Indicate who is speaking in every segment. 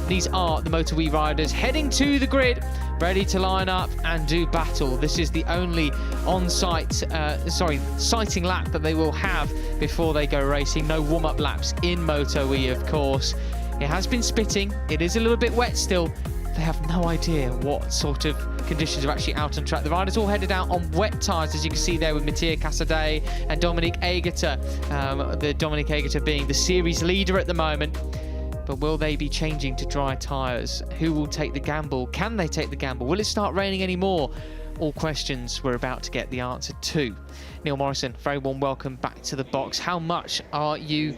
Speaker 1: These are the MotoE riders heading to the grid, ready to line up and do battle. This is the only sighting lap that they will have before they go racing. No warm-up laps in MotoE, of course. It has been spitting. It is a little bit wet still. They have no idea what sort of conditions are actually out on track. The riders all headed out on wet tyres, as you can see there, with Mattia Casadei and Dominic Aegerter. The Dominic Aegerter being the series leader at the moment. But will they be changing to dry tyres? Who will take the gamble? Can they take the gamble? Will it start raining anymore? All questions we're about to get the answer to. Neil Morrison, very warm welcome back to the box. How much are you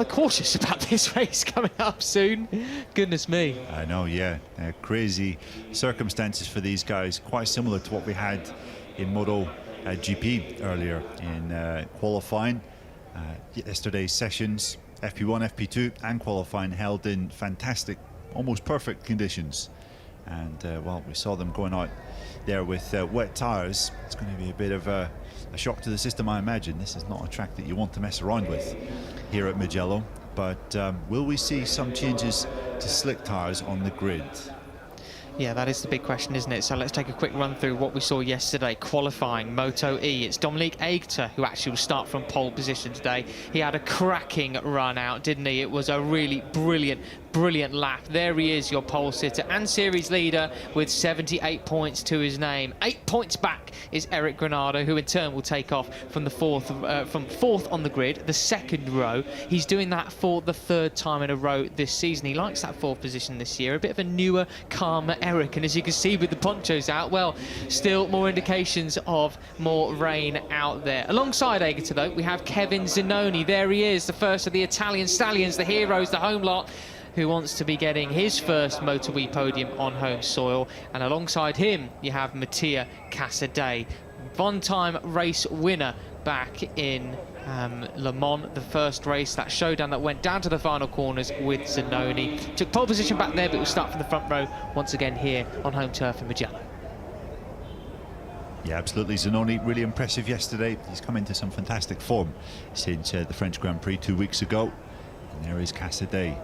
Speaker 1: cautious about this race coming up soon? Goodness me.
Speaker 2: I know, yeah. Crazy circumstances for these guys, quite similar to what we had in MotoGP earlier in qualifying. Yesterday's sessions, FP1, FP2 and qualifying held in fantastic, almost perfect conditions. And well, we saw them going out there with wet tyres. It's going to be a bit of a shock to the system, I imagine. This is not a track that you want to mess around with here at Mugello. But will we see some changes to slick tyres on the grid?
Speaker 1: Yeah, that is the big question, isn't it? So let's take a quick run through what we saw yesterday, qualifying MotoE. It's Dominic Aegerter who actually will start from pole position today. He had a cracking run out, didn't he? It was a really brilliant lap. There he is, your pole sitter and series leader with 78 points to his name. 8 points back is Eric Granado, who in turn will take off from fourth on the grid, the second row. He's doing that for the third time in a row this season. He likes that fourth position this year. A bit of a newer, calmer Eric, and as you can see with the ponchos out, well, still more indications of more rain out there. Alongside Aegerter, though, we have Kevin Zannoni. There he is, the first of the Italian stallions, the heroes, the home lot, who wants to be getting his first MotoE podium on home soil. And alongside him, you have Mattia Casadei, one-time race winner back in Le Mans, the first race, that showdown that went down to the final corners with Zannoni. Took pole position back there, but will start from the front row once again here on home turf in Mugello.
Speaker 2: Yeah, absolutely. Zannoni, really impressive yesterday. He's come into some fantastic form since the French Grand Prix 2 weeks ago. And there is Casadei,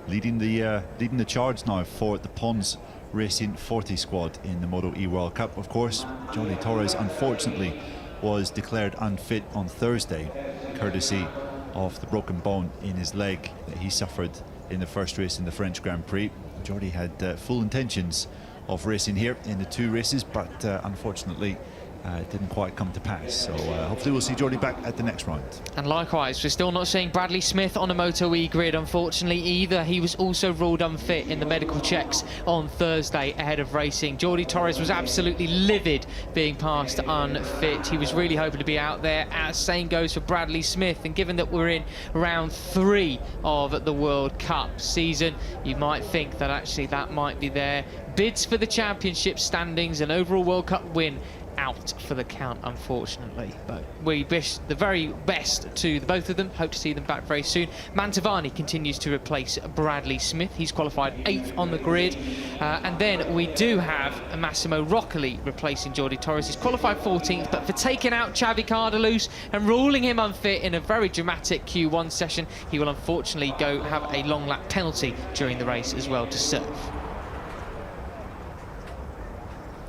Speaker 2: leading the charge now for the Pons Racing 40 squad in the MotoE World Cup. Of course, Jordi Torres unfortunately was declared unfit on Thursday, courtesy of the broken bone in his leg that he suffered in the first race in the French Grand Prix. Jordi had full intentions of racing here in the 2 races, but unfortunately it didn't quite come to pass. So hopefully we'll see Jordi back at the next round.
Speaker 1: And likewise, we're still not seeing Bradley Smith on a MotoE grid, unfortunately, either. He was also ruled unfit in the medical checks on Thursday ahead of racing. Jordi Torres was absolutely livid being passed unfit. He was really hoping to be out there, as same goes for Bradley Smith. And given that we're in round 3 of the World Cup season, you might think that actually that might be their bids for the championship standings and overall World Cup win out for the count, unfortunately. But we wish the very best to the both of them. Hope to see them back very soon. Mantovani continues to replace Bradley Smith. He's qualified 8th on the grid. And then we do have Massimo Roccoli replacing Jordi Torres. He's qualified 14th, but for taking out Xavi Cardalus and ruling him unfit in a very dramatic Q1 session, he will unfortunately have a long lap penalty during the race as well to serve.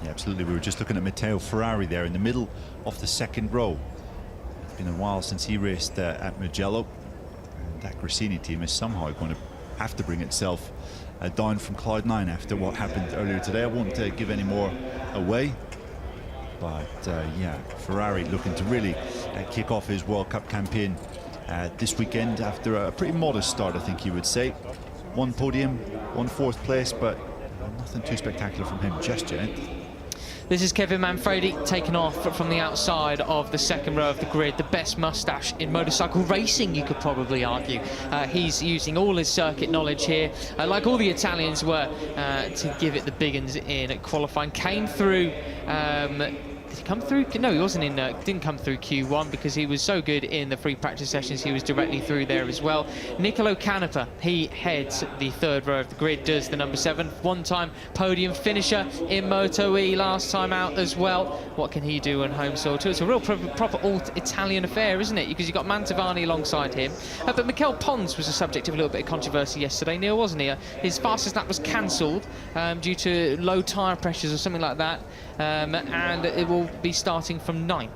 Speaker 2: Yeah, absolutely. We were just looking at Matteo Ferrari there in the middle of the second row. It's been a while since he raced at Mugello. And that Grassini team is somehow going to have to bring itself down from Cloud 9 after what happened earlier today. I won't give any more away. But yeah, Ferrari looking to really kick off his World Cup campaign this weekend after a pretty modest start, I think you would say. 1 podium, 1 4th place, but nothing too spectacular from him just yet.
Speaker 1: This is Kevin Manfredi taken off from the outside of the second row of the grid. The best moustache in motorcycle racing, you could probably argue. He's using all his circuit knowledge here, like all the Italians were, to give it the big uns in qualifying. Came through Did he come through? No, he wasn't in. Didn't come through Q1 because he was so good in the free practice sessions. He was directly through there as well. Nicolo Canepa, he heads the third row of the grid, does the number 7, one-time podium finisher in MotoE last time out as well. What can he do on home soil too? It's a real proper all-Italian affair, isn't it? Because you've got Mantovani alongside him. But Mikel Pons was the subject of a little bit of controversy yesterday, Neil, wasn't he? His fastest lap was cancelled due to low tyre pressures or something like that. And it will be starting from 9th.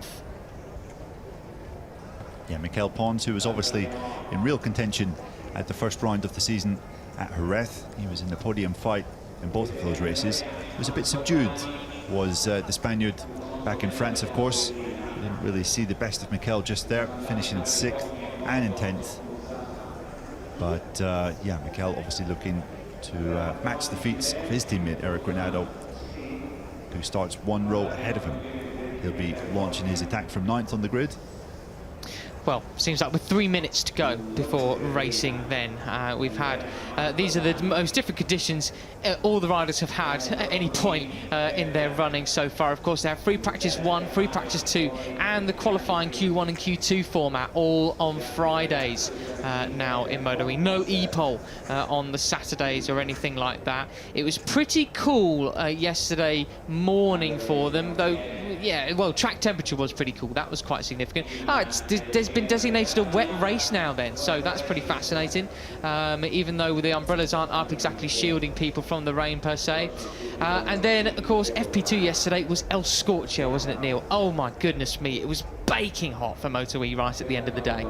Speaker 2: Yeah, Mikel Pons, who was obviously in real contention at the first round of the season at Jerez. He was in the podium fight in both of those races. He was a bit subdued, was the Spaniard back in France, of course. We didn't really see the best of Mikel just there, finishing in 6th and in 10th. But yeah, Mikel obviously looking to match the feats of his teammate Eric Granado, who starts 1 row ahead of him. He'll be launching his attack from 9th on the grid.
Speaker 1: Well, seems like with 3 minutes to go before racing then. We've had, these are the most different conditions all the riders have had at any point in their running so far. Of course, they have free practice 1, free practice 2, and the qualifying Q1 and Q2 format all on Fridays now in MotoE. No e-pole on the Saturdays or anything like that. It was pretty cool yesterday morning for them, though, yeah, well, track temperature was pretty cool. That was quite significant. There's been designated a wet race now then, so that's pretty fascinating, even though the umbrellas aren't up exactly shielding people from the rain per se. And then, of course, FP2 yesterday was El Scorcho, wasn't it, Neil? Oh my goodness me, it was baking hot for MotoE right at the end of the day.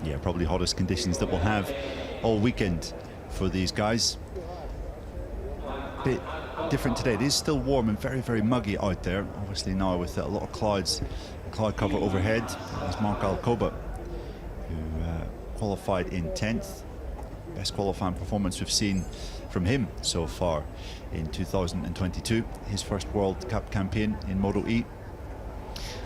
Speaker 2: Yeah, probably hottest conditions that we'll have all weekend for these guys. Bit different today. It is still warm and very, very muggy out there. Obviously now with a lot of clouds, cloud cover overhead. There's Marc Alcoba, who qualified in 10th. Best qualifying performance we've seen from him so far in 2022. His first World Cup campaign in MotoE.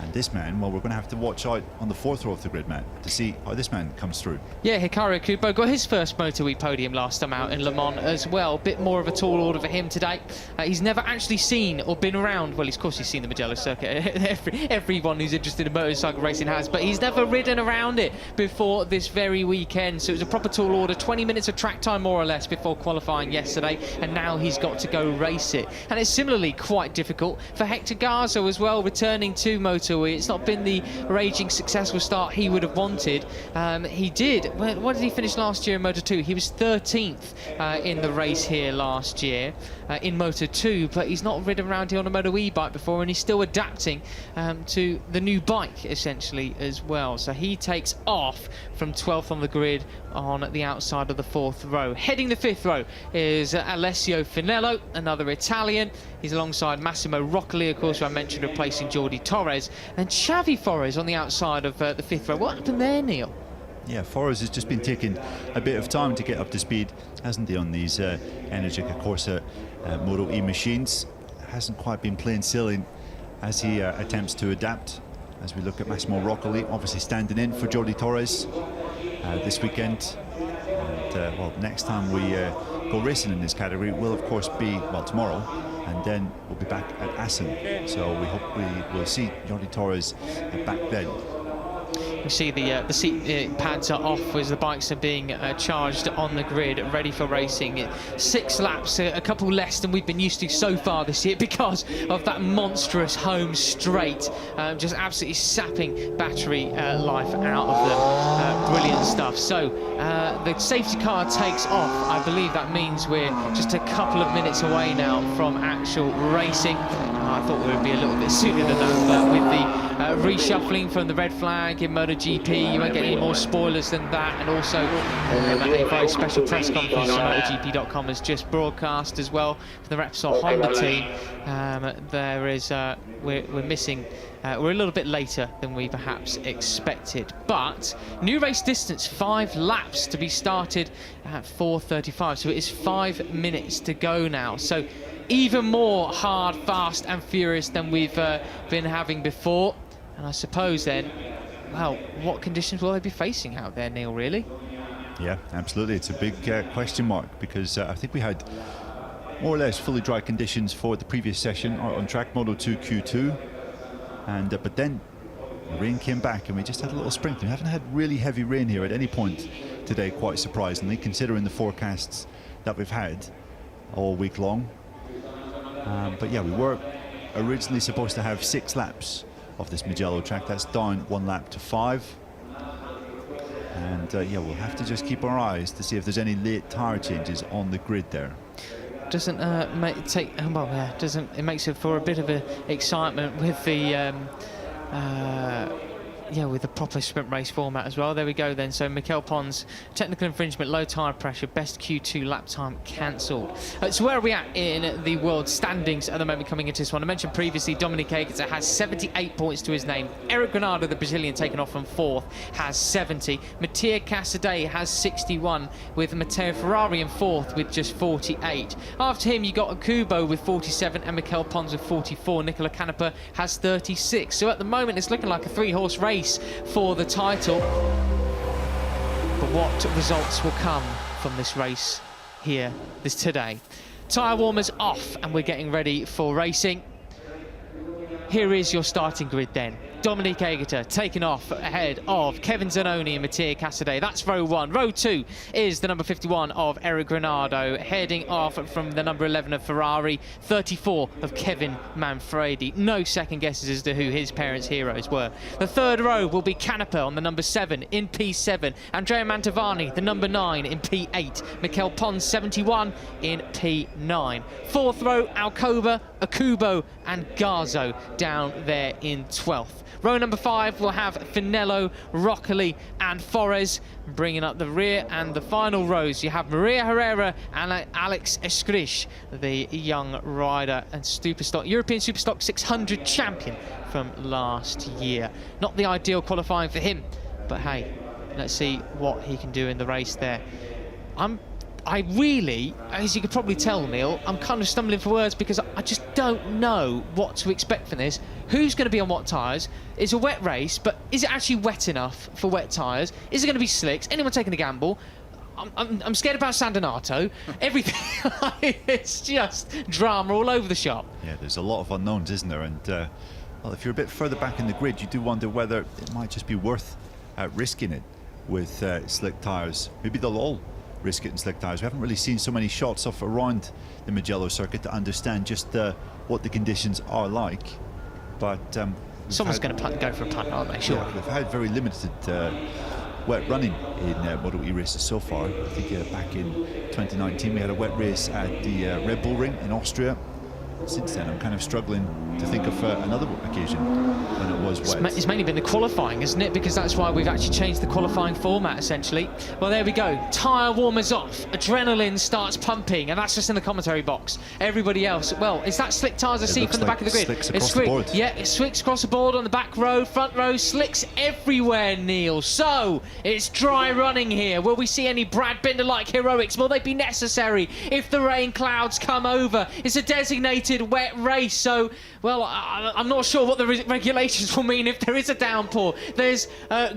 Speaker 2: And this man, well, we're going to have to watch out on the 4th row of the grid, man, to see how this man comes through. Yeah,
Speaker 1: Hikaru Kubo got his first MotoE podium last time out in Le Mans as well. Bit more of a tall order for him today. He's never actually seen or been around, well, of course he's seen the Mugello circuit. Everyone who's interested in motorcycle racing has, but he's never ridden around it before this very weekend. So it was a proper tall order, 20 minutes of track time more or less before qualifying yesterday, and now he's got to go race it. And it's similarly quite difficult for Hector Garza as well, returning to MotoE. It's not been the raging successful start he would have wanted. He did, what did he finish last year in Moto2? He was 13th in the race here last year in Moto2, but he's not ridden around here on a MotoE bike before, and he's still adapting to the new bike essentially as well. So he takes off from 12th on the grid on the outside of the 4th row. Heading the 5th row is Alessio Finello, another Italian. He's alongside Massimo Roccoli, of course, who I mentioned, replacing Jordi Torres. And Xavi Forés on the outside of the 5th row. What happened there, Neil?
Speaker 2: Yeah, Forés has just been taking a bit of time to get up to speed, hasn't he, on these Energica Corsa MotoE machines. Hasn't quite been plain sailing as he attempts to adapt. As we look at Massimo Roccoli, obviously standing in for Jordi Torres this weekend. And, well, next time we go racing in this category will, of course, be, well, tomorrow. And then we'll be back at Assen. So we hope we will see Jordi Torres back then.
Speaker 1: You see the seat pads are off as the bikes are being charged on the grid, ready for racing. 6 laps, a couple less than we've been used to so far this year because of that monstrous home straight, just absolutely sapping battery life out of them. Brilliant stuff. So the safety car takes off. I believe that means we're just a couple of minutes away now from actual racing. I thought we would be a little bit sooner than that, but with the reshuffling from the red flag in MotoGP, you won't get any more spoilers than that. And also a very special press conference MotoGP.com has just broadcast as well for the Repsol Honda team. There is we're missing. We're a little bit later than we perhaps expected, but new race distance, 5 laps to be started at 4:35, so it is 5 minutes to go now. So even more hard, fast and furious than we've been having before. And I suppose then, well, what conditions will they be facing out there, Neil, really?
Speaker 2: Yeah, absolutely. It's a big question mark, because I think we had more or less fully dry conditions for the previous session on track Moto2 Q2. And but then the rain came back and we just had a little sprinkling. We haven't had really heavy rain here at any point today, quite surprisingly, considering the forecasts that we've had all week long. But yeah, we were originally supposed to have 6 laps of this Mugello track. That's down 1 lap to 5. And yeah, we'll have to just keep our eyes to see if there's any late tyre changes on the grid there.
Speaker 1: Doesn't it makes it for a bit of a excitement with the with the proper sprint race format as well. There we go then. So Mikel Pons, technical infringement, low tyre pressure, best Q2 lap time cancelled. So where are we at in the world standings at the moment coming into this one? I mentioned previously Dominic Aegerter has 78 points to his name. Eric Granado, the Brazilian, taken off from 4th, has 70. Mattia Casadei has 61, with Matteo Ferrari in 4th with just 48. After him, you got Akubo with 47 and Mikel Pons with 44. Nicola Canepa has 36. So at the moment, it's looking like a 3-horse race for the title. But what results will come from this race here today? Tyre warmers off and we're getting ready for racing. Here is your starting grid then. Dominic Aegerter taking off ahead of Kevin Zanoni and Mattia Casadei. That's row 1. Row 2 is the number 51 of Eric Granado, heading off from the number 11 of Ferrari, 34 of Kevin Manfredi. No second guesses as to who his parents' heroes were. The 3rd row will be Canepa on the number 7 in P7. Andrea Mantovani, the number 9 in P8. Mikel Pons, 71 in P9. 4th row, Alcoba, Akubo and Garzo down there in 12th. Row number 5 will have Finello, Roccoli and Forres bringing up the rear, and the final rows you have Maria Herrera and Alex Escrich, the young rider and European Superstock 600 champion from last year. Not the ideal qualifying for him, but hey, let's see what he can do in the race there. I really, as you could probably tell, Neil, I'm kind of stumbling for words because I just don't know what to expect from this. Who's going to be on what tyres? It's a wet race, but is it actually wet enough for wet tyres? Is it going to be slicks? Anyone taking a gamble? I'm scared about San Donato. Everything, it's just drama all over the shop.
Speaker 2: Yeah, there's a lot of unknowns, isn't there? And well, if you're a bit further back in the grid, you do wonder whether it might just be worth risking it with slick tyres. Maybe they'll all risk it in slick tyres. We haven't really seen so many shots off around the Mugello circuit to understand just what the conditions are like. But
Speaker 1: someone's going to go for a punt, aren't they? Sure.
Speaker 2: Yeah, we've had very limited wet running in MotoE races so far. I think back in 2019 we had a wet race at the Red Bull Ring in Austria. Since then I'm kind of struggling to think of another occasion when it was wet.
Speaker 1: It's mainly been the qualifying, isn't it? Because that's why we've actually changed the qualifying format, essentially. Well, there we go. Tyre warmers off. Adrenaline starts pumping, and that's just in the commentary box. Everybody else, well, is that slick tyres I see from the back of the grid?
Speaker 2: Slicks across the board.
Speaker 1: Yeah, it's slicks across the board on the back row, front row, slicks everywhere, Neil. So, it's dry running here. Will we see any Brad Binder-like heroics? Will they be necessary if the rain clouds come over? It's a designated wet race, so well, I'm not sure what the regulations will mean if there is a downpour. There's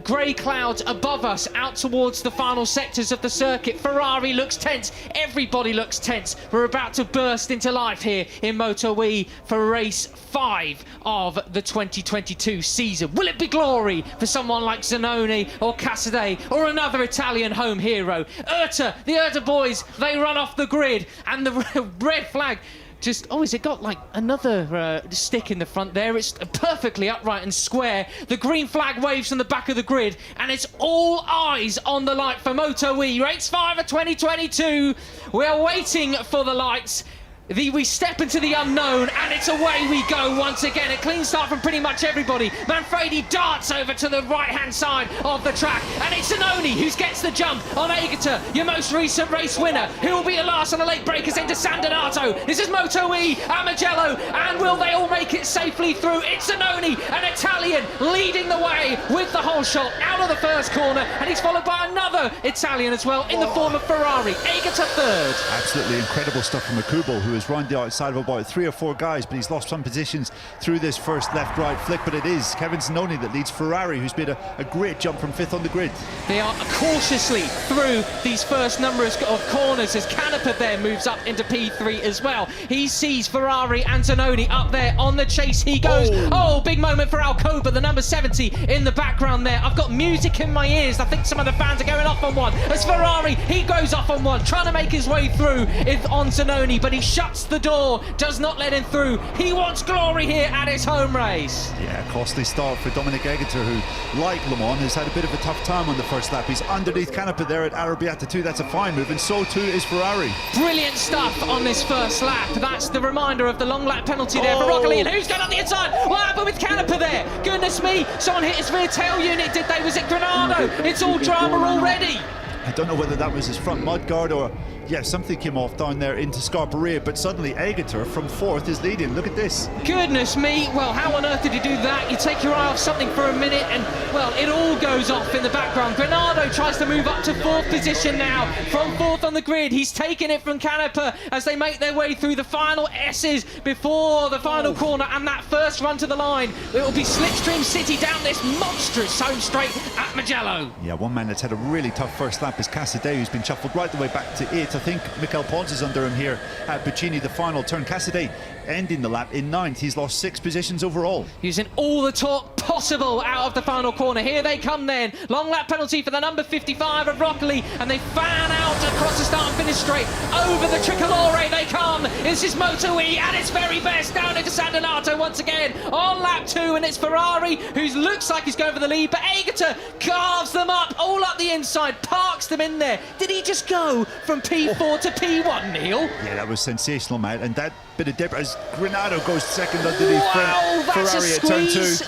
Speaker 1: grey clouds above us out towards the final sectors of the circuit. Ferrari looks tense, everybody looks tense. We're about to burst into life here in MotoE for race 5 of the 2022 season. Will it be glory for someone like Zanoni or Casadei or another Italian home hero? The Aegerter boys, they run off the grid, and the red flag just, has it got like another stick in the front there? It's perfectly upright and square. The green flag waves from the back of the grid, and it's all eyes on the light for MotoE. Race 5 of 2022. We are waiting for the lights. We step into the unknown, and it's away we go once again. A clean start from pretty much everybody. Manfredi darts over to the right-hand side of the track, and it's Zanoni who gets the jump on Aegerter, your most recent race winner, who will be the last on the late breakers into San Donato. This is MotoE at Mugello, and will they all make it safely through? It's Zanoni, an Italian, leading the way with the whole shot out of the first corner, and he's followed by another Italian as well in the form of Ferrari. Aegerter 3rd.
Speaker 2: Absolutely incredible stuff from Akubo, who is round the outside of about 3 or 4 guys, but he's lost some positions through this first left-right flick. But it is Kevin Zanoni that leads Ferrari, who's made a great jump from 5th on the grid.
Speaker 1: They are cautiously through these first number of corners as Canepa there moves up into P3 as well. He sees Ferrari and Zanoni up there on the chase. He goes, oh, big moment for Alcoba, the number 70 in the background there. I've got music in my ears. I think some of the fans are going off on one. As Ferrari, he goes off on one, trying to make his way through on Zanoni, but he shuts the door, does not let him through. He wants glory here at his home race.
Speaker 2: Yeah, costly start for Dominic Aegerter, who, like Le Mans, has had a bit of a tough time on the first lap. He's underneath Canepa there at Arrabbiata 2. That's a fine move, and so too is Ferrari.
Speaker 1: Brilliant stuff on this first lap. That's the reminder of the long lap penalty there for Roccoli. And who's going on the inside? What happened with Canepa there? Goodness me, someone hit his rear tail unit, did they? Was it Granado? It's all drama already.
Speaker 2: I don't know whether that was his front mudguard or, yeah, something came off down there into Scarperia, but suddenly Aegerter from 4th is leading. Look at this.
Speaker 1: Goodness me, well, how on earth did he do that? You take your eye off something for a minute and, well, it all goes off in the background. Granado tries to move up to 4th position now from 4th on the grid. He's taken it from Canepa as they make their way through the final S's before the final corner and that first run to the line. It will be Slipstream City down this monstrous home straight at Mugello.
Speaker 2: Yeah, one man that's had a really tough first lap is Casadei, who's been shuffled right the way back to 8th. I think Mikel Pons is under him here at Puccini, the final turn. Casadei ending the lap in 9th. He's lost 6 positions overall. Using
Speaker 1: all the torque possible out of the final corner. Here they come then. Long lap penalty for the number 55 of Roccoli, and they fan out across the start and finish straight. Over the Tricolore they come. This is MotoE at its very best, down into San Donato once again on lap 2, and it's Ferrari who looks like he's going for the lead, but Aegerter carves them up all up the inside, parks them in there. Did he just go from P4 to P1, Neil?
Speaker 2: Yeah, that was sensational, mate. And that bit of dip as Granado goes second underneath
Speaker 1: Ferrari
Speaker 2: at turn 2.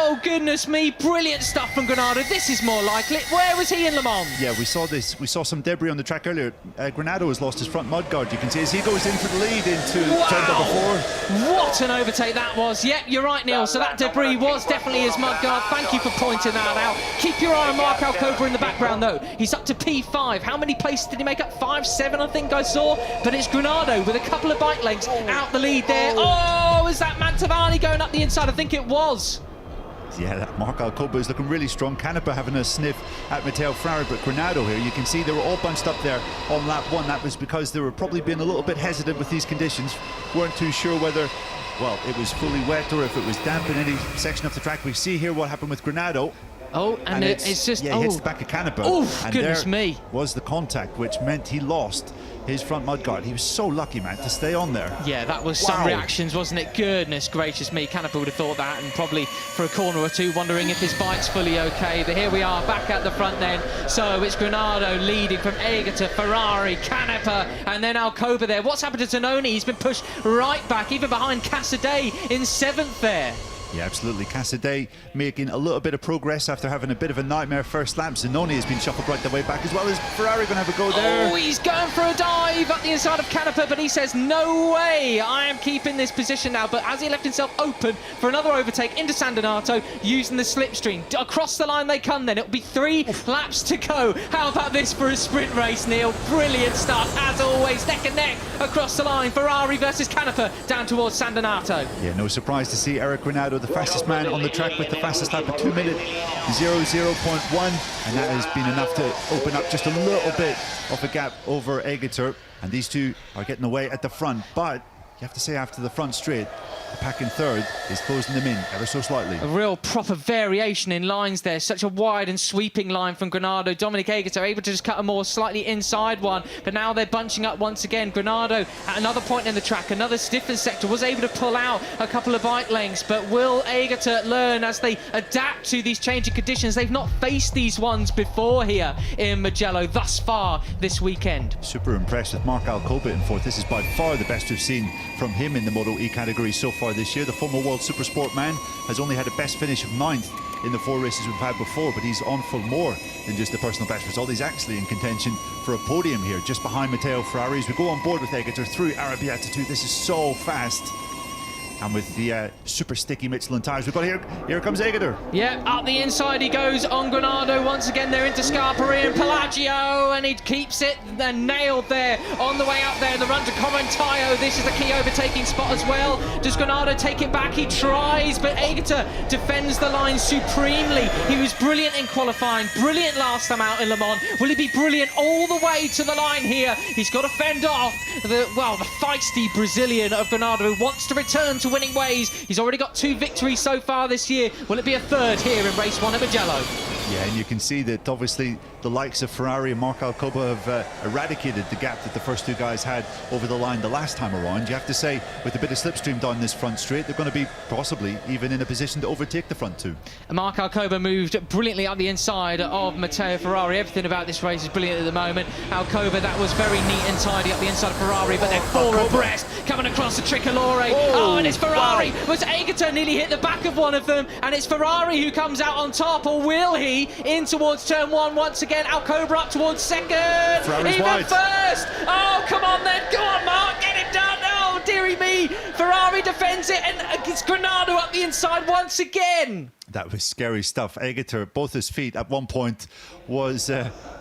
Speaker 1: Oh, goodness me. Brilliant stuff from Granado. This is more likely. Where was he in Le Mans?
Speaker 2: Yeah, we saw this. We saw some debris on the track earlier. Granado has lost his front mudguard. You can see as he goes into the lead into turn number 4.
Speaker 1: What an overtake that was. Yep, you're right, Neil. So that debris was definitely his mudguard. Thank you for pointing that out. Keep your eye on Mark Alcoba in the background, though. He's up to P5. How many places did he make up? 5, 7, I think I saw. But it's Granado with a couple of bike lengths out the lead there. Oh, is that Mantovani going up the inside? I think it was.
Speaker 2: Yeah, that Mark Alcoba is looking really strong. Canepa having a sniff at Matteo Ferrari, but Granado here, you can see they were all bunched up there on lap 1. That was because they were probably being a little bit hesitant with these conditions. Weren't too sure whether, well, it was fully wet or if it was damp in any section of the track. We see here what happened with Granado.
Speaker 1: Oh, and it's just...
Speaker 2: Yeah, hits the back of Canepa.
Speaker 1: Oh,
Speaker 2: and
Speaker 1: goodness
Speaker 2: there
Speaker 1: me.
Speaker 2: Was the contact, which meant he lost his front mudguard. He was so lucky, man, to stay on there.
Speaker 1: Yeah, that was some reactions, wasn't it? Goodness gracious me. Canepa would have thought that, and probably for a corner or two wondering if his bike's fully okay. But here we are back at the front then. So it's Granado leading from Aegerter, Ferrari, Canepa, and then Alcoba there. What's happened to Zanoni? He's been pushed right back, even behind Casadei in 7th there.
Speaker 2: Yeah, absolutely. Casadei making a little bit of progress after having a bit of a nightmare first lap. Zanoni has been shuffled right the way back, as well as Ferrari going to have a go there.
Speaker 1: Oh, he's going for a dive up the inside of Canepa, but he says, no way, I am keeping this position now. But as he left himself open for another overtake into San Donato, using the slipstream. Across the line they come then. It'll be 3 laps to go. How about this for a sprint race, Neil? Brilliant stuff, as always. Neck and neck across the line. Ferrari versus Canepa down towards San Donato.
Speaker 2: Yeah, no surprise to see Eric Granado, the fastest man on the track, with the fastest lap at 2 minute 00.1, and that has been enough to open up just a little bit of a gap over Aegerter, and these two are getting away at the front. But you have to say, after the front straight, the pack in 3rd is closing them in ever so slightly.
Speaker 1: A real proper variation in lines there. Such a wide and sweeping line from Granado. Dominic Aegerter able to just cut a more slightly inside one, but now they're bunching up once again. Granado at another point in the track, another stiffened sector, was able to pull out a couple of bike lengths, but will Aegerter learn as they adapt to these changing conditions? They've not faced these ones before here in Mugello thus far this weekend.
Speaker 2: Super impressed with Mark Alcoba in 4th. This is by far the best we've seen from him in the MotoE category so far this year. The former World Supersport man has only had a best finish of 9th in the 4 races we've had before, but he's on for more than just the personal best result. He's actually in contention for a podium here, just behind Matteo Ferrari. As we go on board with Aegerter through Arrabbiata 2, this is so fast. And with the super sticky Michelin tyres, we've got here comes Aegerter.
Speaker 1: Yeah, up the inside he goes on Granado. Once again, they're into Scarpari and Pelagio, and he keeps it nailed there on the way up there in the run to Corontaio. This is the key overtaking spot as well. Does Granado take it back? He tries, but Aegerter defends the line supremely. He was brilliant in qualifying, brilliant last time out in Le Mans. Will he be brilliant all the way to the line here? He's got to fend off the feisty Brazilian of Granado, who wants to return to winning ways. He's already got 2 victories so far this year. Will it be a 3rd here in race 1 at Mugello?
Speaker 2: Yeah, and you can see that obviously the likes of Ferrari and Marc Alcoba have eradicated the gap that the first 2 guys had over the line the last time around. You have to say, with a bit of slipstream down this front straight, they're going to be possibly even in a position to overtake the front 2.
Speaker 1: Marc Alcoba moved brilliantly up the inside of Matteo Ferrari. Everything about this race is brilliant at the moment. Alcoba, that was very neat and tidy up the inside of Ferrari, but they're 4 abreast coming across the Tricolore. Oh, and it's Ferrari.
Speaker 2: Wow.
Speaker 1: Was Aegerter nearly hit the back of one of them, and it's Ferrari who comes out on top, or will he? In towards turn 1 once again. Alcoba up towards 2nd.
Speaker 2: Ferrari's
Speaker 1: even
Speaker 2: wide.
Speaker 1: 1st. Oh, come on then. Go on, Mark. Get it done. Oh, dearie me. Ferrari defends it, and it's Granado up the inside once again.
Speaker 2: That was scary stuff. Aegerter, both his feet at one point was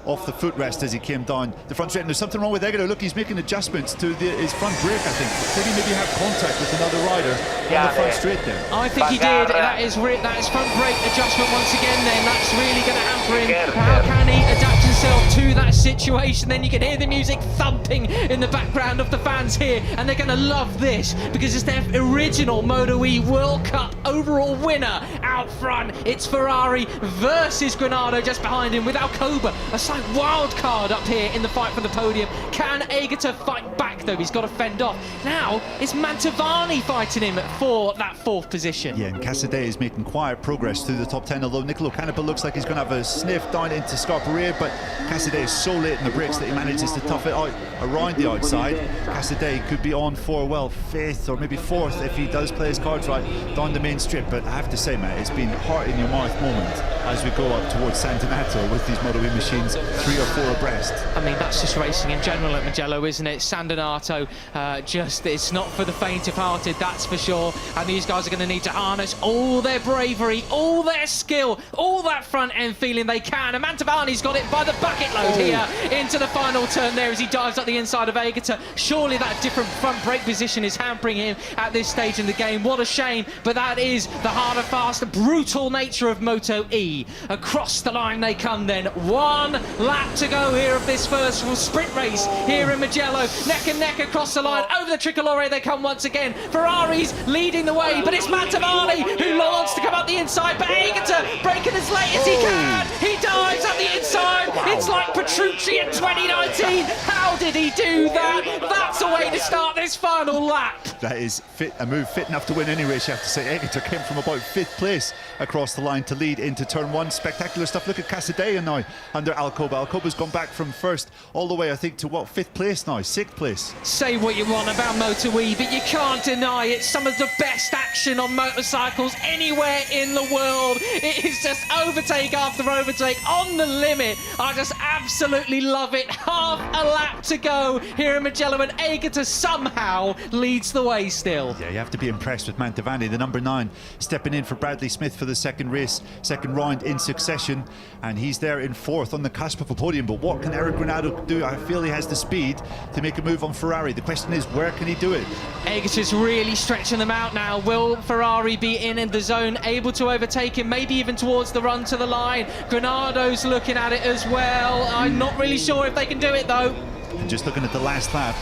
Speaker 2: off the footrest as he came down the front straight. And there's something wrong with Aegerter. Look, he's making adjustments to his front brake, I think. Did he maybe have contact with another rider on the front straight there?
Speaker 1: I think he did. That is front brake adjustment once again then. That's really going to hamper him. How can he adapt himself to that situation? Then you can hear the music thumping in the background of the fans here, and they're going to love this because it's their original MotoE World Cup overall winner out front. It's Ferrari versus Granado just behind him, with Alcoba a slight wild card up here in the fight for the podium. Can Aegerter fight back though? He's got to fend off. Now it's Mantovani fighting him for that 4th position.
Speaker 2: Yeah, and Casadei is making quiet progress through the top 10, although Nicolo Canepa looks like he's going to have a sniff down into Scarpari, but Casadei is so late in the brakes that he manages to tough it out around the outside. Casadei could be on for, well, 5th or maybe 4th if he does play his cards right down the main strip. But I have to say, Matt, it's been heart in your mouth moment as we go up towards Sant'Anato with these MotoE machines 3 or 4 abreast.
Speaker 1: I mean, that's just racing in general at Mugello, isn't it? Sant'Anato, it's not for the faint of hearted, that's for sure. And these guys are going to need to harness all their bravery, all their skill, all that front end feeling they can. And Mantovani's got it by the bucket load here into the final turn there as he dives up the inside of Aegerter. Surely that different front brake position is hampering him at this stage in the game. What a shame, but that is the harder, fast, brutal nature of MotoE. Across the line they come then. 1 lap to go here of this first sprint race here in Mugello. Neck and neck across the line. Over the Tricolore they come once again. Ferrari's leading the way, but it's Mantovani who wants to come up the inside, but Aegerter braking as late as he can. He dives up the inside. It's like Petrucci in 2019. How did he do that? That's a way to start this final lap.
Speaker 2: That is a move fit enough to win any race, you have to say. Aegerter came from about 5th place across the line to lead into turn 1. Spectacular stuff. Look at Casadei now under Alcoba. Alcoba's gone back from 1st all the way, I think, to what, 5th place now, 6th place.
Speaker 1: Say what you want about MotoE, but you can't deny it's some of the best action on motorcycles anywhere in the world. It is just overtake after overtake on the limit. I just absolutely love it. Half a lap to go here in Mugello, and Aegerter somehow leads the way still.
Speaker 2: Yeah, you have to be impressed with Mantovani, the number 9, stepping in for Bradley Smith for the 2nd race, 2nd round in succession, and he's there in 4th on the cusp of a podium. But what can Eric Granado do? I feel he has the speed to make a move on Ferrari. The question is, where can he do it?
Speaker 1: Aegerter's really stretching them out now. Will Ferrari be in the zone, able to overtake him, maybe even towards the run to the line? Granado's looking at it as well. I'm not really sure if they can do it though.
Speaker 2: And just looking at the last lap,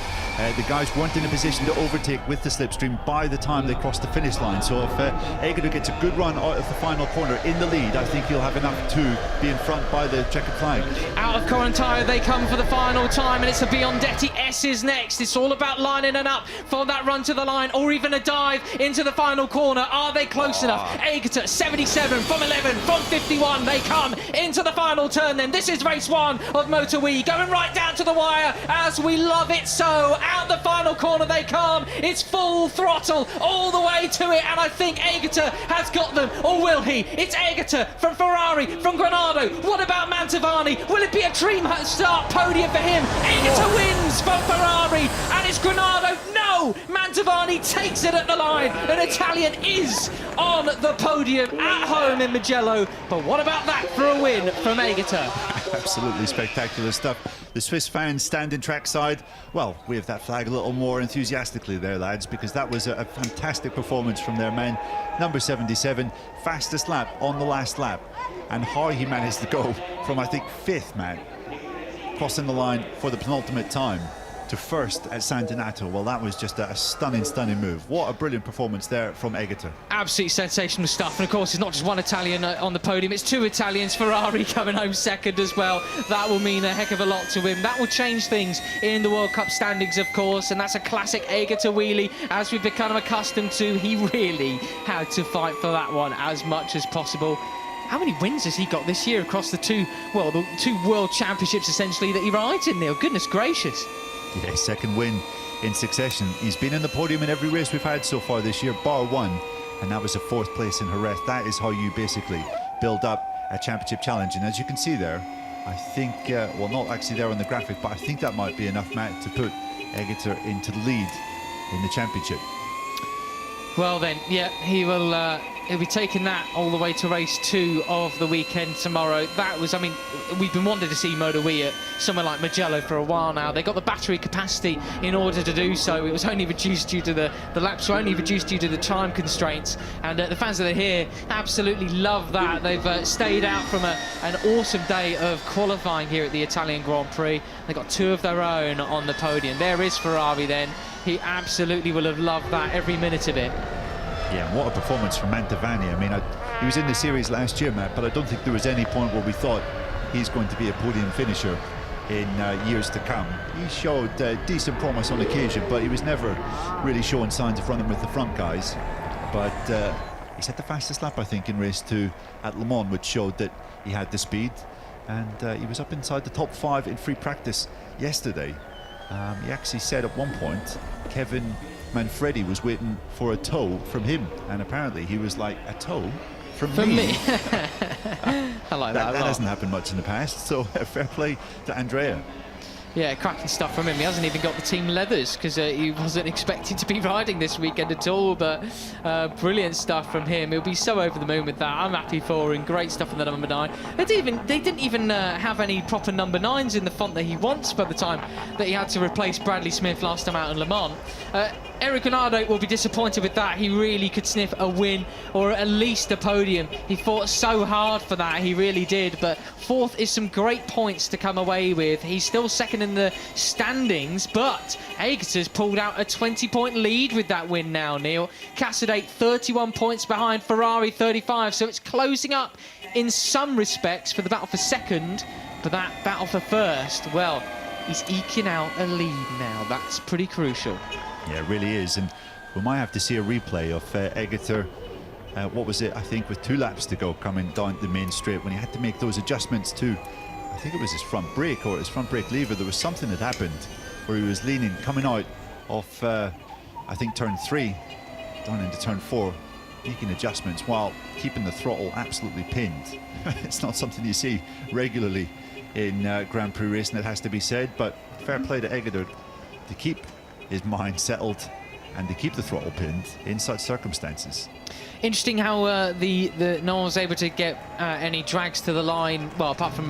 Speaker 2: the guys weren't in a position to overtake with the slipstream by the time they crossed the finish line. So if Aegerter gets a good run out of the final corner in the lead, I think he'll have enough to be in front by the checkered flag.
Speaker 1: Out of Corontaio they come for the final time, and it's a Biondetti S is next. It's all about lining it up for that run to the line, or even a dive into the final corner. Are they close enough? Aegerter 77 from 11 from 51. They come into the final turn then. This is race 1 of MotoE, going right down to the wire as we love it so. out the final corner they come. It's full throttle all the way to it, and I think Aegerter has got them, or will he? It's Aegerter from Ferrari, from Granado. What about Mantovani? Will it be a dream start podium for him? Aegerter wins for Ferrari, and it's Granado. No! Mantovani takes it at the line. An Italian is on the podium at home in Mugello. But what about that for a win from Aegerter?
Speaker 2: Absolutely spectacular stuff. The Swiss fans standing trackside. Well, wave that flag a little more enthusiastically there, lads, because that was a fantastic performance from their man. Number 77, fastest lap on the last lap. And how he managed to go from, I think, 5th, man, crossing the line for the penultimate time to 1st at San Donato. Well, that was just a stunning move. What a brilliant performance there from Aegerter.
Speaker 1: Absolutely sensational stuff. And of course, it's not just one Italian on the podium, it's 2 Italians. Ferrari coming home 2nd as well. That will mean a heck of a lot to him. That will change things in the World Cup standings, of course, and that's a classic Aegerter wheelie, as we've become accustomed to. He really had to fight for that one as much as possible. How many wins has he got this year across the two World Championships, essentially, that he rides in, Neil? Goodness gracious.
Speaker 2: Yeah, 2nd win in succession. He's been in the podium in every race we've had so far this year, bar 1, and that was a 4th place in Jerez. That is how you basically build up a championship challenge. And as you can see there, I think, well, not actually there on the graphic, but I think that might be enough, Matt, to put Aegerter into the lead in the championship.
Speaker 1: Well then, yeah, he'll be taking that all the way to race 2 of the weekend tomorrow. That was, I mean, we've been wanting to see MotoE at somewhere like Mugello for a while now. They got the battery capacity in order to do so. It was only reduced due to the laps were only reduced due to the time constraints. And the fans that are here absolutely love that. They've stayed out from an awesome day of qualifying here at the Italian Grand Prix. They got 2 of their own on the podium. There is Ferrari then. He absolutely will have loved that, every minute of it.
Speaker 2: Yeah, and what a performance from Mantovani. I mean, he was in the series last year, Matt, but I don't think there was any point where we thought he's going to be a podium finisher in years to come. He showed decent promise on occasion, but he was never really showing signs of running with the front guys. But he's had the fastest lap, I think, in race 2 at Le Mans, which showed that he had the speed. And he was up inside the top 5 in free practice yesterday. He actually said at one point, Kevin Manfredi was waiting for a tow from him, and apparently he was like, a tow from me.
Speaker 1: I like that.
Speaker 2: That hasn't happened much in the past, so fair play to Andrea.
Speaker 1: Yeah, cracking stuff from him. He hasn't even got the team leathers because he wasn't expected to be riding this weekend at all, but brilliant stuff from him. He'll be so over the moon with that. I'm happy for him. Great stuff from the number 9. They didn't even have any proper number 9s in the font that he wants by the time that he had to replace Bradley Smith last time out in Le Mans. Eric Granado will be disappointed with that. He really could sniff a win or at least a podium. He fought so hard for that, he really did. But 4th is some great points to come away with. He's still 2nd in the standings, but Aegerter's pulled out a 20-point lead with that win now, Neil. Casadei 31 points behind Ferrari 35, so it's closing up in some respects for the battle for 2nd, but that battle for 1st, well, he's eking out a lead now. That's pretty crucial.
Speaker 2: Yeah, it really is, and we might have to see a replay of Aegerter, what was it, I think, with 2 laps to go, coming down the main straight when he had to make those adjustments to, I think it was his front brake or his front brake lever. There was something that happened where he was leaning, coming out of, I think, turn 3, down into turn 4, making adjustments while keeping the throttle absolutely pinned. It's not something you see regularly in Grand Prix racing, it has to be said, but fair play to Aegerter to keep his mind settled and to keep the throttle pinned in such circumstances.
Speaker 1: Interesting how no one was able to get any drags to the line, well, apart from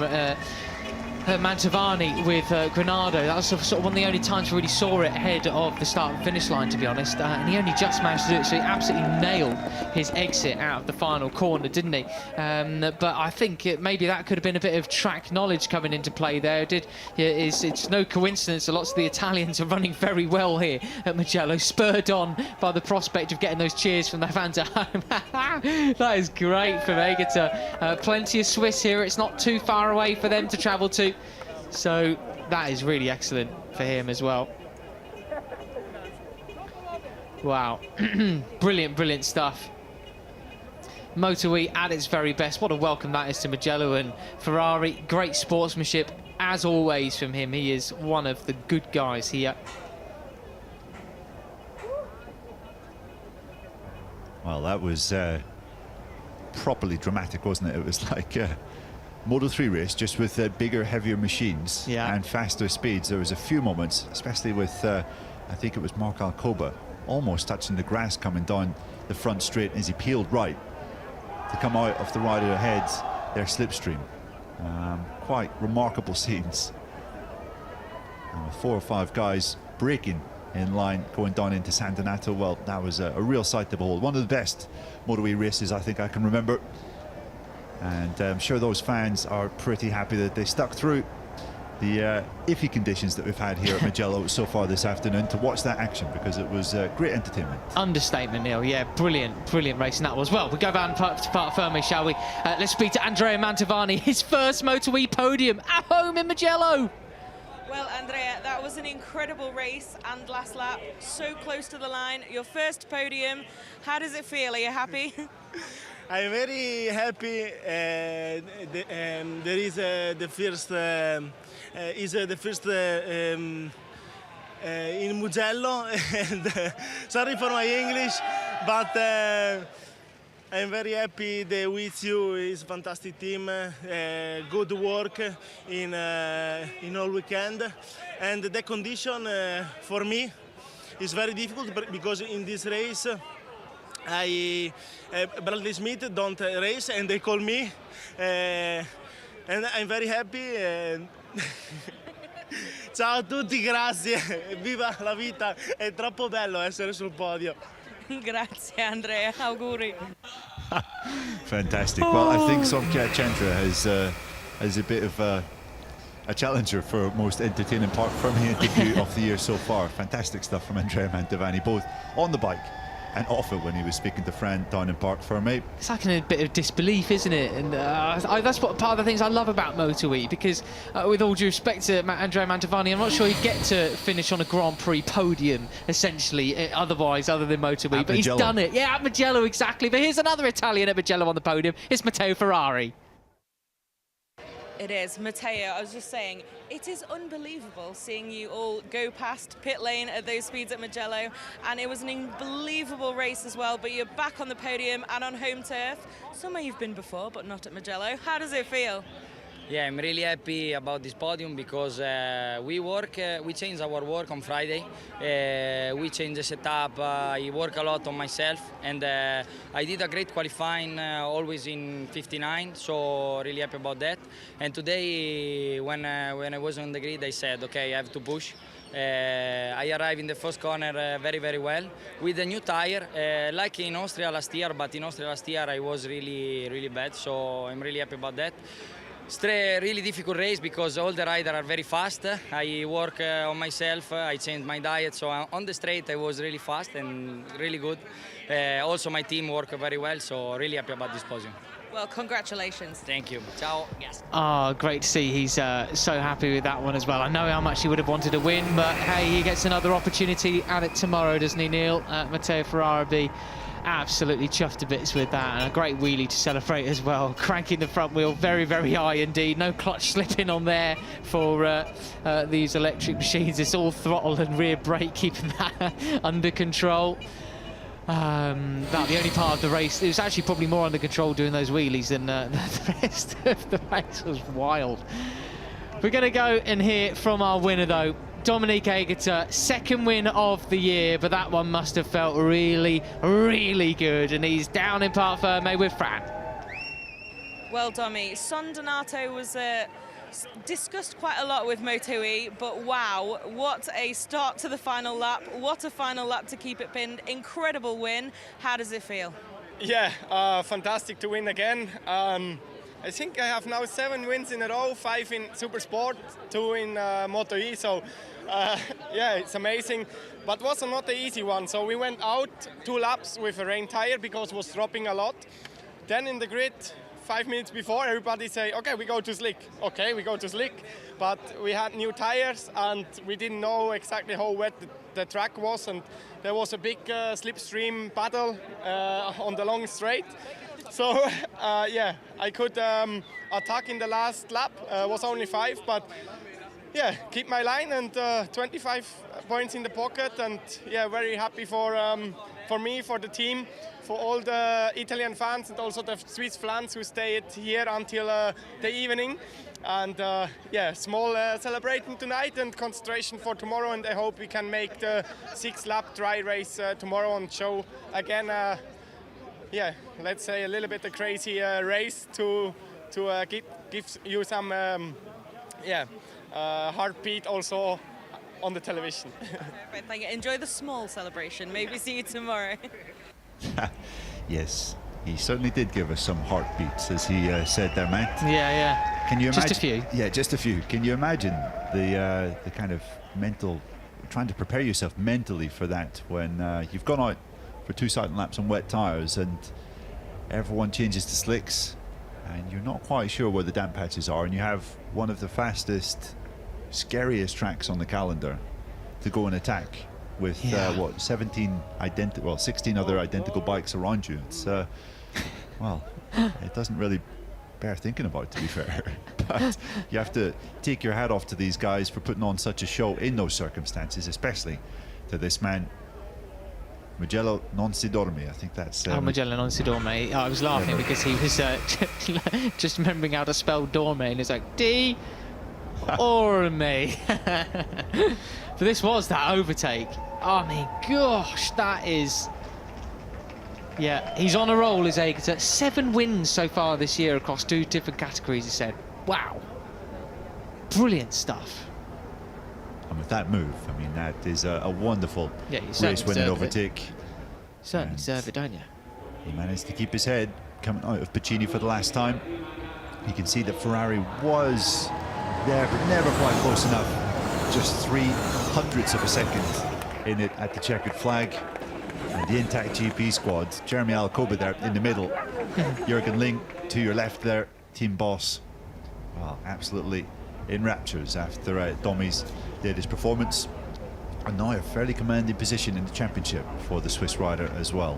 Speaker 1: Mantovani with Granado. That was sort of one of the only times we really saw it ahead of the start and finish line, to be honest. And he only just managed to do it, so he absolutely nailed his exit out of the final corner, didn't he? But I think maybe that could have been a bit of track knowledge coming into play there. It's no coincidence that lots of the Italians are running very well here at Mugello, spurred on by the prospect of getting those cheers from their fans at home. That is great from Aegerter. Plenty of Swiss here. It's not too far away for them to travel to. So that is really excellent for him as well. Wow. Brilliant stuff. MotoE at its very best. What a welcome that is to Mugello, and Ferrari. Great sportsmanship as always from him. He is one of the good guys here.
Speaker 2: Well, that was properly dramatic, wasn't it? It was like a Moto3 race, just with bigger, heavier machines and faster speeds. There was a few moments, especially with, I think it was Mark Alcoba, almost touching the grass coming down the front straight as he peeled right to come out of the rider ahead, their slipstream. Quite remarkable scenes. And with 4 or 5 guys braking in line going down into San Donato, well, that was a real sight to behold. One of the best MotoE races I think I can remember, and I'm sure those fans are pretty happy that they stuck through the iffy conditions that we've had here at Mugello so far this afternoon to watch that action, because it was great entertainment.
Speaker 1: Understatement, Neil. Yeah, brilliant racing that was. Well, we go back to Parc Ferme, shall we? Let's speak to Andrea Mantovani, his first MotoE podium at home in Mugello.
Speaker 3: Well, Andrea, that was an incredible race and last lap, so close to the line. Your first podium. How does it feel? Are you happy?
Speaker 4: I'm very happy. There is the first in Mugello. And, sorry for my English, but I'm very happy that with you. Is a fantastic team, good work in all weekend, and the condition for me is very difficult because in this race Bradley Smith don't race and they call me, and I'm very happy. Ciao a tutti, grazie, viva la vita, è troppo bello essere sul podio.
Speaker 3: Grazie, Andrea. Auguri.
Speaker 2: Fantastic. Well, I think Sofia Chandra has a bit of a challenger for most entertaining Parc Ferme debut of the year so far. Fantastic stuff from Andrea Mantovani, both on the bike and off it when he was speaking to Fran down in Parc Ferme.
Speaker 1: It's like a bit of disbelief, isn't it? And that's what part of the things I love about MotoE, because with all due respect to Andrea Mantovani, I'm not sure he'd get to finish on a Grand Prix podium, essentially, otherwise, other than MotoE. But he's done it. Yeah, at Mugello, exactly. But here's another Italian at Mugello on the podium. It's Matteo Ferrari.
Speaker 3: It is. Matteo, I was just saying, it is unbelievable seeing you all go past pit lane at those speeds at Mugello, and it was an unbelievable race as well, but you're back on the podium and on home turf, somewhere you've been before, but not at Mugello. How does it feel?
Speaker 5: Yeah, I'm really happy about this podium because we changed our work on Friday. We changed the setup. I work a lot on myself, and I did a great qualifying, always in 59. So really happy about that. And today, when I was on the grid, I said, okay, I have to push. I arrived in the first corner very, very well with a new tire, like in Austria last year. But in Austria last year, I was really, really bad. So I'm really happy about that. It's a really difficult race because all the riders are very fast. I work on myself, I changed my diet, so on the straight I was really fast and really good. Also my team worked very well, so really happy about this podium.
Speaker 3: Well, congratulations.
Speaker 5: Thank you. Ciao. Yes.
Speaker 1: Oh, great to see he's so happy with that one as well. I know how much he would have wanted to win, but hey, he gets another opportunity at it tomorrow, doesn't he, Neil? Matteo Ferrari be absolutely chuffed to bits with that, and a great wheelie to celebrate as well. Cranking the front wheel very, very high indeed. No clutch slipping on there for these electric machines. It's all throttle and rear brake, keeping that under control. About the only part of the race, it was actually probably more under control doing those wheelies than the rest of the race. Was wild. We're going to go and hear from our winner though, Dominique Aegerter, second win of the year, but that one must have felt really, really good, and he's down in Parc Ferme with Fran.
Speaker 3: Well, Domi, San Donato was discussed quite a lot with MotoE, but wow, what a start to the final lap. What a final lap to keep it pinned. Incredible win. How does it feel?
Speaker 6: Yeah, fantastic to win again. I think I have now 7 wins in a row, 5 in Super Sport, 2 in MotoE, so yeah, it's amazing. But it was not an easy one, so we went out 2 laps with a rain tire because it was dropping a lot. Then in the grid, 5 minutes before, everybody say, okay, we go to slick. Okay, we go to slick, but we had new tires and we didn't know exactly how wet the track was, and there was a big slipstream battle on the long straight. So yeah, I could attack in the last lap, was only 5, but yeah, keep my line and 25 points in the pocket, and yeah, very happy for for me, for the team, for all the Italian fans and also the Swiss fans who stayed here until the evening. And yeah, small celebration tonight and concentration for tomorrow. And I hope we can make the 6-lap dry race tomorrow and show again, yeah, let's say a little bit a crazy race to give you some heartbeat also on the television.
Speaker 3: Perfect, thank you. Enjoy the small celebration. Maybe see you tomorrow.
Speaker 2: Yes, he certainly did give us some heartbeats, as he said there, Matt.
Speaker 1: Yeah.
Speaker 2: Can you imagine?
Speaker 1: Just a few.
Speaker 2: Yeah, just a few. Can you imagine the kind of mental, trying to prepare yourself mentally for that when you've gone out for 2 silent laps on wet tyres and everyone changes to slicks and you're not quite sure where the damp patches are, and you have one of the fastest, scariest tracks on the calendar to go and attack with 16 other identical bikes around you. It's well, it doesn't really bear thinking about, to be fair. But you have to take your hat off to these guys for putting on such a show in those circumstances, especially to this man, Mugello non si dorme. I think that's
Speaker 1: Mugello non si dorme. I was laughing because he was just remembering how to spell dorme, and it's like D orme. But this was that overtake. I mean, gosh, that is. Yeah, he's on a roll, is Aegerter. 7 wins so far this year across 2 different categories, he said. Wow. Brilliant stuff.
Speaker 2: And with that move, I mean, that is a wonderful race-winning overtake.
Speaker 1: You certainly deserve it, don't you?
Speaker 2: He managed to keep his head coming out of Pacini for the last time. You can see that Ferrari was there, but never quite close enough. Just 0.03 of a second in it at the checkered flag. And the intact GP squad, Jeremy Alcoba there in the middle, Jürgen Ling to your left there, team boss. Well, absolutely in raptures after Domi's latest performance. And now a fairly commanding position in the championship for the Swiss rider as well.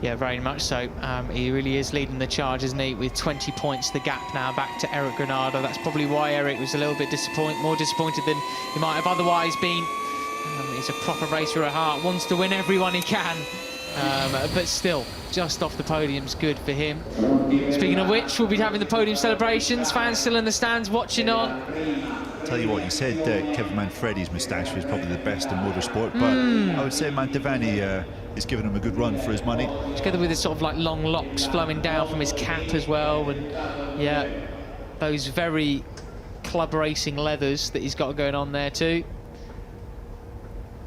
Speaker 1: Yeah, very much so. He really is leading the charge, isn't he? With 20 points, the gap now back to Eric Granado. That's probably why Eric was a little bit more disappointed than he might have otherwise been. He's a proper racer at heart, wants to win everyone he can, but still, just off the podium's good for him. Speaking of which, we'll be having the podium celebrations. Fans still in the stands watching on.
Speaker 2: Tell you what, you said Kevin Manfredi's moustache was probably the best in motorsport, but I would say Mantovani is giving him a good run for his money.
Speaker 1: Together with his sort of like long locks flowing down from his cap as well, and yeah, those very club racing leathers that he's got going on there too.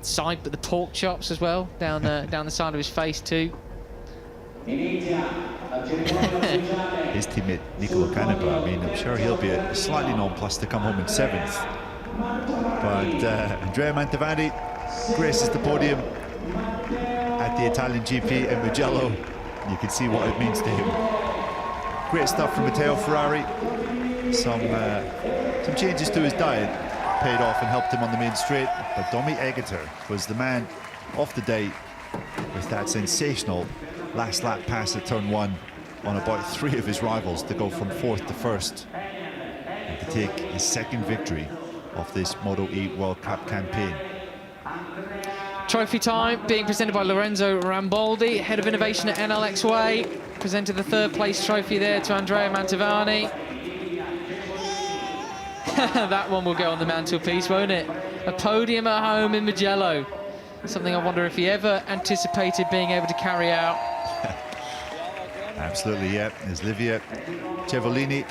Speaker 1: Side, but the pork chops as well down the side of his face too.
Speaker 2: His teammate Nicolo Canepa, I mean, I'm sure he'll be slightly nonplussed to come home in 7th. But Andrea Mantovani graces the podium at the Italian GP in Mugello. You can see what it means to him. Great stuff from Matteo Ferrari. Some changes to his diet paid off and helped him on the main straight, but Domi Aegerter was the man of the day with that sensational last lap pass at turn 1 on about 3 of his rivals to go from 4th to 1st and to take his 2nd victory of this MotoE World Cup campaign.
Speaker 1: Trophy time being presented by Lorenzo Ramboldi, head of innovation at Enel X-Way. Presented the 3rd place trophy there to Andrea Mantovani. That one will go on the mantelpiece, won't it? A podium at home in Mugello. Something I wonder if he ever anticipated being able to carry out.
Speaker 2: Absolutely, yeah. As Livia Cevolini,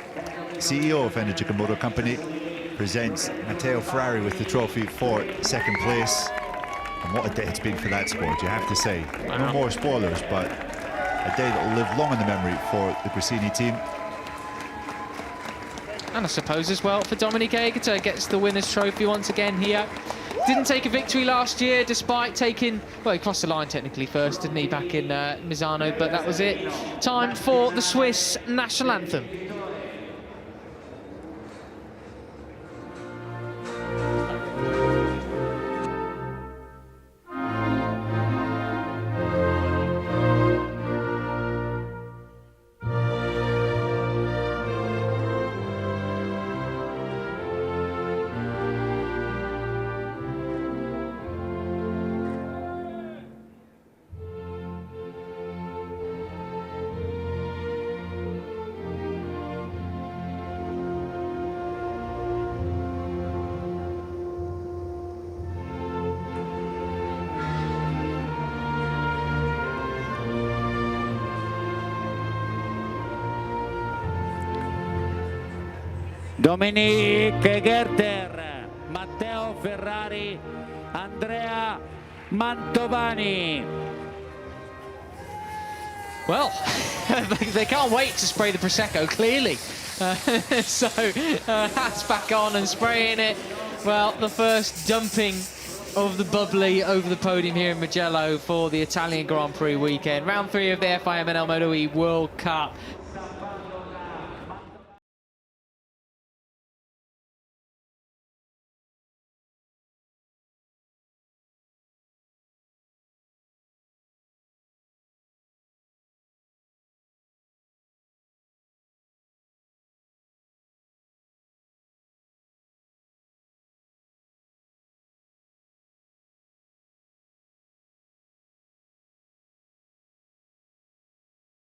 Speaker 2: CEO of Energica Motor Company, presents Matteo Ferrari with the trophy for 2nd place. And what a day it's been for that squad, you have to say. No more spoilers, but a day that will live long in the memory for the Gresini team.
Speaker 1: And I suppose as well for Dominic Aegerter, gets the winner's trophy once again here. Didn't take a victory last year, despite taking, well, he crossed the line technically first, didn't he, back in Misano, but that was it. Time for the Swiss national anthem.
Speaker 7: Dominique Aegerter, Matteo Ferrari, Andrea Mantovani.
Speaker 1: Well, they can't wait to spray the Prosecco, clearly. So hats back on and spraying it. Well, the first dumping of the bubbly over the podium here in Mugello for the Italian Grand Prix weekend. Round 3 of the FIM Enel MotoE World Cup.